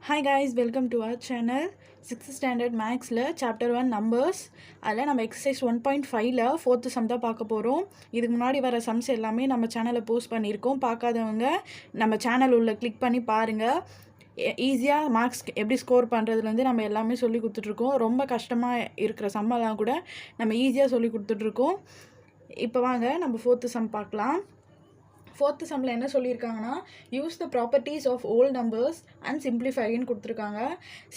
Hi guys, welcome to our channel. 6th standard Mathsல chapter 1 numbers. அதில் நம்ம exercise 1.5ல 4th sum தான் பார்க்க போகிறோம். இதுக்கு முன்னாடி வர sums எல்லாமே நம்ம சேனலில் போஸ்ட் பண்ணியிருக்கோம். பார்க்காதவங்க நம்ம சேனல் உள்ள கிளிக் பண்ணி பாருங்கள். ஈஸியாக மார்க்ஸ் எப்படி ஸ்கோர் பண்ணுறதுலேருந்து நம்ம எல்லாமே சொல்லி கொடுத்துட்ருக்கோம். ரொம்ப கஷ்டமாக இருக்கிற சம்மெல்லாம் கூட நம்ம ஈஸியாக சொல்லி கொடுத்துட்ருக்கோம். இப்போ வாங்க நம்ம 4th sum பார்க்கலாம். 4th சம்மில் என்ன சொல்லியிருக்காங்கன்னா, use the properties of whole numbers and சிம்பிளிஃபைன்னு கொடுத்துருக்காங்க.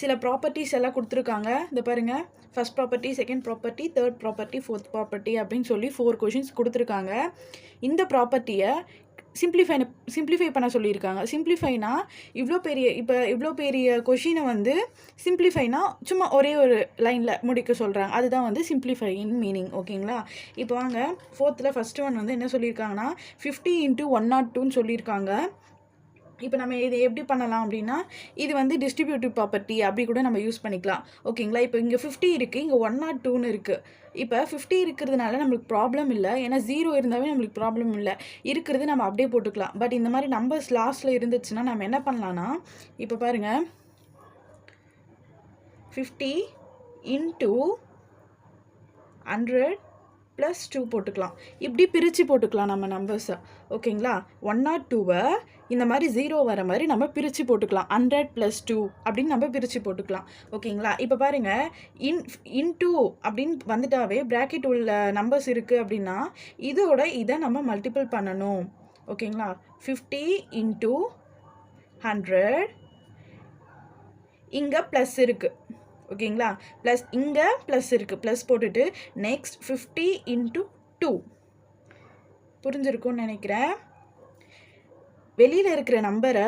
சில ப்ராப்பர்ட்டிஸ் எல்லாம் கொடுத்துருக்காங்க. இந்த பாருங்கள், first property, second property, third property, fourth property அப்படின்னு சொல்லி 4 கொஷின்ஸ் கொடுத்துருக்காங்க. இந்த ப்ராப்பர்ட்டியை சிம்பிளிஃபை பண்ண சொல்லியிருக்காங்க. சிம்பிளிஃபைனா இவ்வளோ பெரிய கொஷினை வந்து சிம்பிளிஃபைனா சும்மா ஒரே ஒரு லைனில் முடிக்க சொல்கிறாங்க. அதுதான் வந்து சிம்பிளிஃபையின் மீனிங். ஓகேங்களா? இப்போ வாங்க 4th ஃபஸ்ட்டு ஒன் வந்து என்ன சொல்லியிருக்காங்கன்னா 50 × 102ன்னு சொல்லியிருக்காங்க. இப்போ நம்ம இது எப்படி பண்ணலாம் அப்படின்னா, இது வந்து டிஸ்ட்ரிபியூட்டிவ் ப்ராப்பர்ட்டி அப்படி கூட நம்ம யூஸ் பண்ணிக்கலாம். ஓகேங்களா? இப்போ இங்கே 50 இருக்குது, இங்கே 102ன்னு இருக்குது. இப்போ 50 இருக்கிறதுனால நம்மளுக்கு ப்ராப்ளம் இல்லை, ஏன்னா 0 இருந்தாவே நம்மளுக்கு ப்ராப்ளம் இல்லை. இருக்கிறது நம்ம அப்படியே போட்டுக்கலாம். பட் இந்த மாதிரி நம்பர்ஸ் லாஸ்ட்டில் இருந்துச்சுன்னா நம்ம என்ன பண்ணலான்னா, இப்போ பாருங்கள், 50 × 100 + 2 போட்டுக்கலாம். இப்படி பிரித்து போட்டுக்கலாம் நம்ம நம்பர்ஸை. ஓகேங்களா? 102வை இந்த மாதிரி 0 வர மாதிரி நம்ம பிரித்து போட்டுக்கலாம். 100 + 2 அப்படின்னு நம்ம பிரித்து போட்டுக்கலாம். ஓகேங்களா? இப்போ பாருங்கள், இன்டூ அப்படின்னு வந்துட்டாவே ப்ராக்கெட் உள்ள நம்பர்ஸ் இருக்குது அப்படின்னா இதை நம்ம மல்டிபிள் பண்ணணும். ஓகேங்களா? 50 × 100, இங்கே ப்ளஸ் இருக்குது. ஓகேங்களா? ப்ளஸ் இங்கே ப்ளஸ் இருக்குது, ப்ளஸ் போட்டுட்டு நெக்ஸ்ட் 50 × 2 புரிஞ்சிருக்கும்னு நினைக்கிறேன். வெளியில் இருக்கிற நம்பரை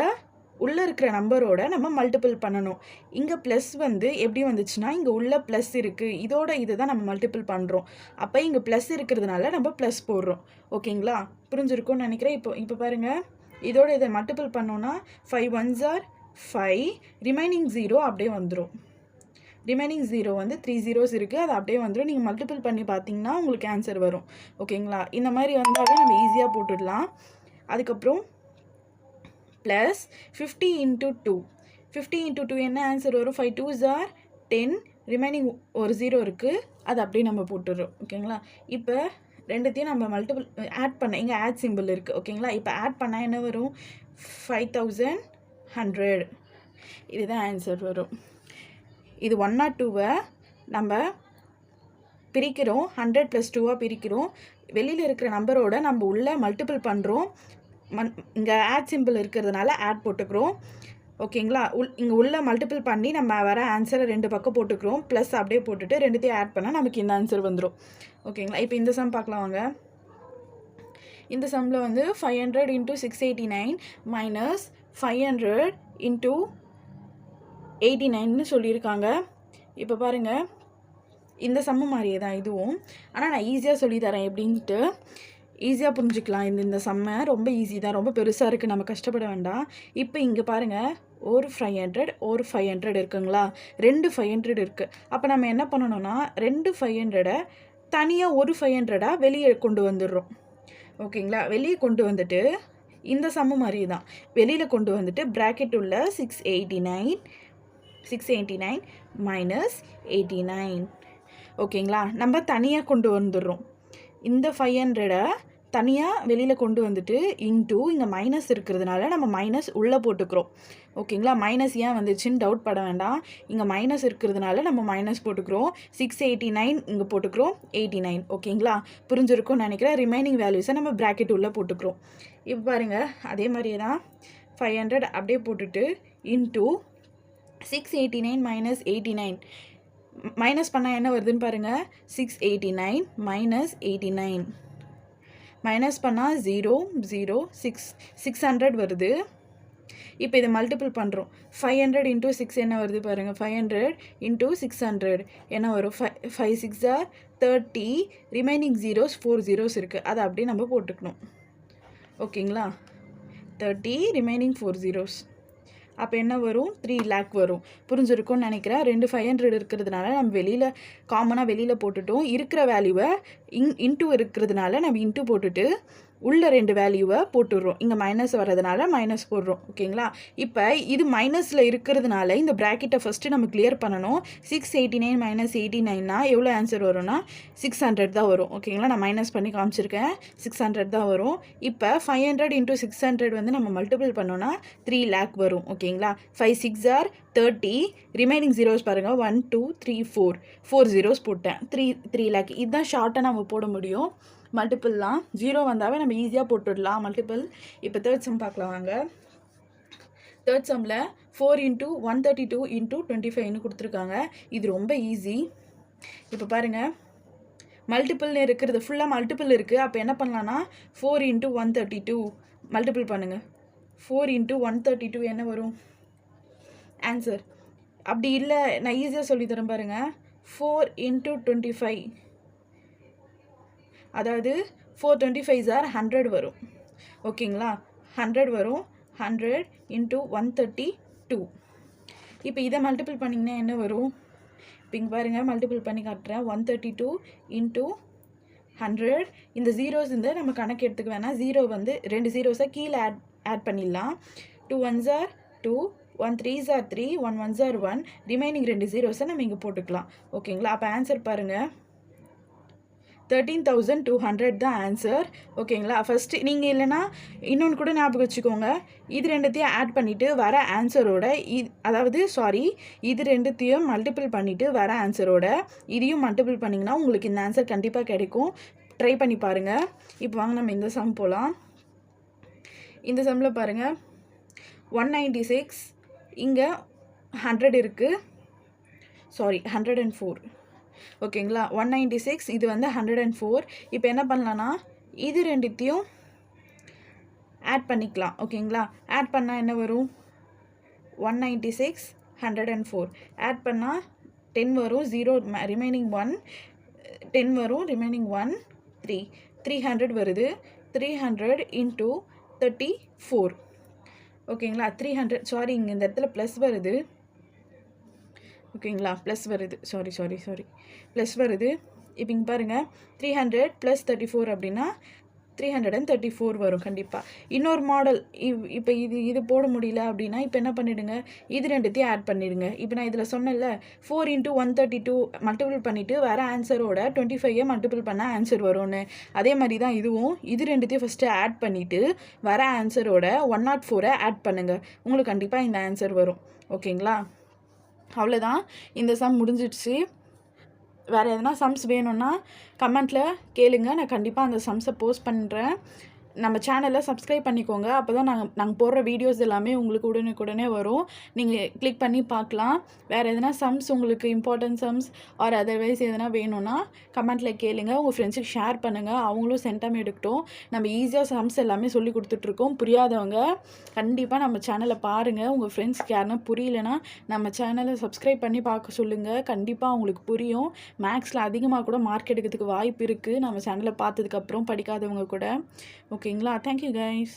உள்ளே இருக்கிற நம்பரோட நம்ம மல்டிபிள் பண்ணணும். இங்கே ப்ளஸ் வந்து எப்படி வந்துச்சுன்னா, இங்கே உள்ள ப்ளஸ் இருக்குது, இதோட இதை தான் நம்ம மல்டிபிள் பண்ணுறோம். அப்போ இங்கே ப்ளஸ் இருக்கிறதுனால நம்ம ப்ளஸ் போடுறோம். ஓகேங்களா? புரிஞ்சிருக்கும்னு நினைக்கிறேன். இப்போ பாருங்கள், இதோட இதை மல்டிபிள் பண்ணோன்னா 5 1s are 5, ரிமைனிங் 0 அப்படியே வந்துடும். ரிமைனிங் 0 வந்து 3 zeros இருக்குது, அது அப்படியே வந்துடும். நீங்கள் மல்டிபிள் பண்ணி பார்த்தீங்கன்னா உங்களுக்கு ஆன்சர் வரும். ஓகேங்களா? இந்த மாதிரி வந்தாவே நம்ம ஈஸியாக போட்டுடலாம். அதுக்கப்புறம் ப்ளஸ் 50 × 2. 50 × 2 என்ன ஆன்சர் வரும்? 5 2s are 10, ரிமைனிங் ஒரு 0 இருக்குது, அது அப்படியே நம்ம போட்டுடுறோம். ஓகேங்களா? இப்போ ரெண்டுத்தையும் நம்ம மல்டிபிள் ஆட் பண்ண, இங்கே ஆட் சிம்பிள் இருக்குது. ஓகேங்களா? இப்போ ஆட் பண்ணால் என்ன வரும்? 5100. இதுதான் ஆன்சர் வரும். இது 102வை நம்ம பிரிக்கிறோம், 100 + 2 பிரிக்கிறோம். வெளியில் இருக்கிற நம்பரோட நம்ம உள்ளே மல்டிபிள் பண்ணுறோம். இங்கே ஆட் சிம்பிள் இருக்கிறதுனால ஆட் போட்டுக்கிறோம். ஓகேங்களா? இங்கே உள்ளே மல்டிபிள் பண்ணி நம்ம வர ஆன்சரை 2 பக்கம் போட்டுக்கிறோம். ப்ளஸ் அப்படியே போட்டுட்டு ரெண்டுத்தையும் ஆட் பண்ணால் நமக்கு இந்த ஆன்சர் வந்துடும். ஓகேங்களா? இப்போ இந்த சம் பார்க்கலாம் வாங்க. இந்த சம்மில் வந்து 500 × 689 - 500 × 89ன்னு சொல்லியிருக்காங்க. இப்போ பாருங்கள், இந்த சம்மு மாதிரியே தான் இதுவும். ஆனால் நான் ஈஸியாக சொல்லித்தரேன் எப்படின்ட்டு, ஈஸியாக புரிஞ்சுக்கலாம். இந்த சம்மை ரொம்ப ஈஸி தான், ரொம்ப பெருசாக இருக்குது, நம்ம கஷ்டப்பட வேண்டாம். இப்போ இங்கே பாருங்கள், ஒரு 500 இருக்குங்களா? 2 500 இருக்குது. அப்போ நம்ம என்ன பண்ணணும்னா, 2 500 தனியாக ஒரு 500 வெளியே கொண்டு வந்துடுறோம். ஓகேங்களா? வெளியே கொண்டு வந்துட்டு இந்த சம்மு மாதிரி தான் வெளியில் கொண்டு வந்துட்டு ப்ராக்கெட் உள்ள 689 - 89. ஓகேங்களா? நம்ம தனியாக கொண்டு வந்துடுறோம். இந்த 500 தனியாக வெளியில் கொண்டு வந்துட்டு இன்டூ இங்கே மைனஸ் இருக்கிறதுனால நம்ம மைனஸ் உள்ளே போட்டுக்கிறோம். ஓகேங்களா? மைனஸ் ஏன் வந்துச்சுன்னு டவுட் பட வேண்டாம். இங்கே மைனஸ் இருக்கிறதுனால நம்ம மைனஸ் போட்டுக்கிறோம். 689 இங்கே போட்டுக்கிறோம், 89. ஓகேங்களா? புரிஞ்சிருக்கும்னு நினைக்கிறேன். ரிமைனிங் வேல்யூஸை நம்ம ப்ராக்கெட் உள்ளே போட்டுக்கிறோம். இப்போ பாருங்கள், அதே மாதிரியே தான் 500 அப்படியே போட்டுட்டு இன்டூ 689 - 89. மைனஸ் பண்ணால் என்ன வருதுன்னு பாருங்கள். 689 - 89. மைனஸ் பண்ணால் 0 0 600 வருது. இப்போ இதை மல்டிபிள் பண்ணுறோம். 500 × 6 என்ன வருது பாருங்கள். 500 × 600 என்ன வரும்? 5 6s are 30, ரிமைனிங் 4 zeros இருக்குது, அதை அப்படியே நம்ம போட்டுக்கணும். ஓகேங்களா? 30, ரிமைனிங் 4 zeros. அப்போ என்ன வரும்? 3 lakh வரும். புரிஞ்சிருக்கும்னு நினைக்கிறேன். 2 500 இருக்கிறதுனால நம்ம காமனாக வெளியில் போட்டுட்டோம். இருக்கிற வேல்யூவை இன்ட்டு இருக்கிறதுனால நம்ம இன்ட்டு போட்டுட்டு உள்ள 2 வேல்யூவை போட்டுடுறோம். இங்கே மைனஸ் வரதுனால மைனஸ் போடுறோம். ஓகேங்களா? இப்போ இது மைனஸில் இருக்கிறதுனால இந்த ப்ராக்கெட்டை ஃபஸ்ட்டு நம்ம கிளியர் பண்ணணும். 689 மைனஸ் 89னா எவ்வளோ ஆன்சர் வரும்னா 600 தான் வரும். ஓகேங்களா? நான் மைனஸ் பண்ணி காமிச்சிருக்கேன். 600 தான் வரும். இப்போ 500 × 600 வந்து நம்ம மல்டிபிள் பண்ணோன்னா 3 lakh வரும். ஓகேங்களா? 5 6 are 30. ரிமைனிங் ஜீரோஸ் பாருங்கள் 1 2 3 4 ஜீரோஸ் போட்டேன். 3 lakh. இதுதான் ஷார்ட்டாக நம்ம போட முடியும். மல்டிபிள்லாம் ஜீரோ வந்தாவே நம்ம ஈஸியாக போட்டுடலாம் மல்டிபிள். இப்போ தேர்ட் சம் பார்க்கலாம் வாங்க. தேர்ட் சம்மில் 4 × 132 × 25ன்னு கொடுத்துருக்காங்க. இது ரொம்ப ஈஸி. இப்போ பாருங்கள், மல்டிபிள்னு இருக்கிறது ஃபுல்லாக மல்டிபிள் இருக்குது. அப்போ என்ன பண்ணலான்னா 4 × 132 மல்டிபிள் பண்ணுங்கள். 4 × 132 என்ன வரும் ஆன்சர்? அப்படி இல்லை, நான் ஈஸியாக சொல்லித்தரேன் பாருங்கள். 4 × 25, அதாவது 425 are 100 வரும். ஓகேங்களா? 100 வரும். 100 × 132. இப்போ இதை மல்டிபிள் பண்ணிங்கன்னா என்ன வரும்? இப்போ இங்கே பாருங்கள், மல்டிபிள் பண்ணி காட்டுறேன். 132 × 100. இந்த ஜீரோஸ் இந்த நம்ம கணக்கு எடுத்துக்க வேணாம். ஜீரோ வந்து 2 ஜீரோஸை கீழே ஆட் பண்ணிடலாம். 2 1s are 2, 1 3s are 3, 1 1s are 1. Remaining 2 ஜீரோஸை நம்ம இங்கே போட்டுக்கலாம். ஓகேங்களா? அப்போ ஆன்சர் பாருங்கள், 13,200 தான் ஆன்சர். ஓகேங்களா? ஃபஸ்ட்டு நீங்கள் இல்லைனா இன்னொன்று கூட ஞாபகம் வச்சுக்கோங்க. இது ரெண்டுத்தையும் ஆட் பண்ணிவிட்டு வர ஆன்சரோட இது ரெண்டுத்தையும் மல்டிபிள் பண்ணிவிட்டு வர ஆன்சரோட இதையும் மல்டிபிள் பண்ணிங்கன்னா உங்களுக்கு இந்த ஆன்சர் கண்டிப்பாக கிடைக்கும். ட்ரை பண்ணி பாருங்கள். இப்போ வாங்க நம்ம இந்த சம் போகலாம். இந்த சம்மில் பாருங்கள், 196 இங்கே 100 இருக்குது. 104. ஓகேங்களா? 196 இது வந்து 104. இப்போ என்ன பண்ணலான்னா இது ரெண்டுத்தையும் ஆட் பண்ணிக்கலாம். ஓகேங்களா? ஆட் பண்ணால் என்ன வரும்? 196 104 ஆட் பண்ணால் 10 வரும். 0 ரிமைனிங் 1, 10 வரும். ரிமைனிங் 1 3, 300 வருது. 300 × 34. ஓகேங்களா? 300 இங்கே இந்த இடத்துல ப்ளஸ் வருது. ஓகேங்களா? ப்ளஸ் வருது. ப்ளஸ் வருது. இப்போ இங்கே பாருங்கள், 300 + 34 அப்படின்னா 334 வரும் கண்டிப்பாக. இன்னொரு மாடல் இப்போ இது போட முடியல அப்படின்னா இப்போ என்ன பண்ணிவிடுங்க, இது ரெண்டுத்தையும் ஆட் பண்ணிவிடுங்க. இப்போ நான் இதில் சொன்னேன்ல 4 × 132 மல்டிபிள் பண்ணிவிட்டு வர ஆன்சரோட 25 மல்டிபிள் பண்ணால் ஆன்சர் வரும்னு. அதே மாதிரி தான் இதுவும். இது ரெண்டுத்தையும் ஃபஸ்ட்டு ஆட் பண்ணிவிட்டு வர ஆன்சரோட 104 ஆட் பண்ணுங்கள். உங்களுக்கு கண்டிப்பாக இந்த ஆன்சர் வரும். ஓகேங்களா? அவ்வளோதான், இந்த சம் முடிஞ்சிடுச்சு. வேறு எதனா சம்ஸ் வேணும்னா கமெண்ட்டில் கேளுங்க. நான் கண்டிப்பாக அந்த சம்ஸை போஸ்ட் பண்ணுறேன். நம்ம சேனலை சப்ஸ்கிரைப் பண்ணிக்கோங்க. அப்போ தான் நாங்கள் போடுற வீடியோஸ் எல்லாமே உங்களுக்கு உடனுக்குடனே வரும். நீங்கள் கிளிக் பண்ணி பார்க்கலாம். வேறு எதனா சம்ஸ் உங்களுக்கு இம்பார்ட்டன்ட் சம்ஸ் ஆர் அதர்வைஸ் எதனா வேணும்னா கமெண்ட்டில் கேளுங்க. உங்கள் ஃப்ரெண்ட்ஸுக்கு ஷேர் பண்ணுங்கள். அவங்களும் சென்டம் எடுக்கட்டும். நம்ம ஈஸியாக சம்ஸ் எல்லாமே சொல்லி கொடுத்துட்ருக்கோம். புரியாதவங்க கண்டிப்பாக நம்ம சேனலை பாருங்கள். உங்கள் ஃப்ரெண்ட்ஸ்க்கு யாருன்னா புரியலனா நம்ம சேனலை சப்ஸ்கிரைப் பண்ணி பார்க்க சொல்லுங்கள். கண்டிப்பாக அவங்களுக்கு புரியும். மேக்ஸில் அதிகமாக கூட மார்க் எடுக்கிறதுக்கு வாய்ப்பு இருக்குது நம்ம சேனலை பார்த்ததுக்கப்புறம், படிக்காதவங்க கூட. ஓகேங்களா? Thank you guys.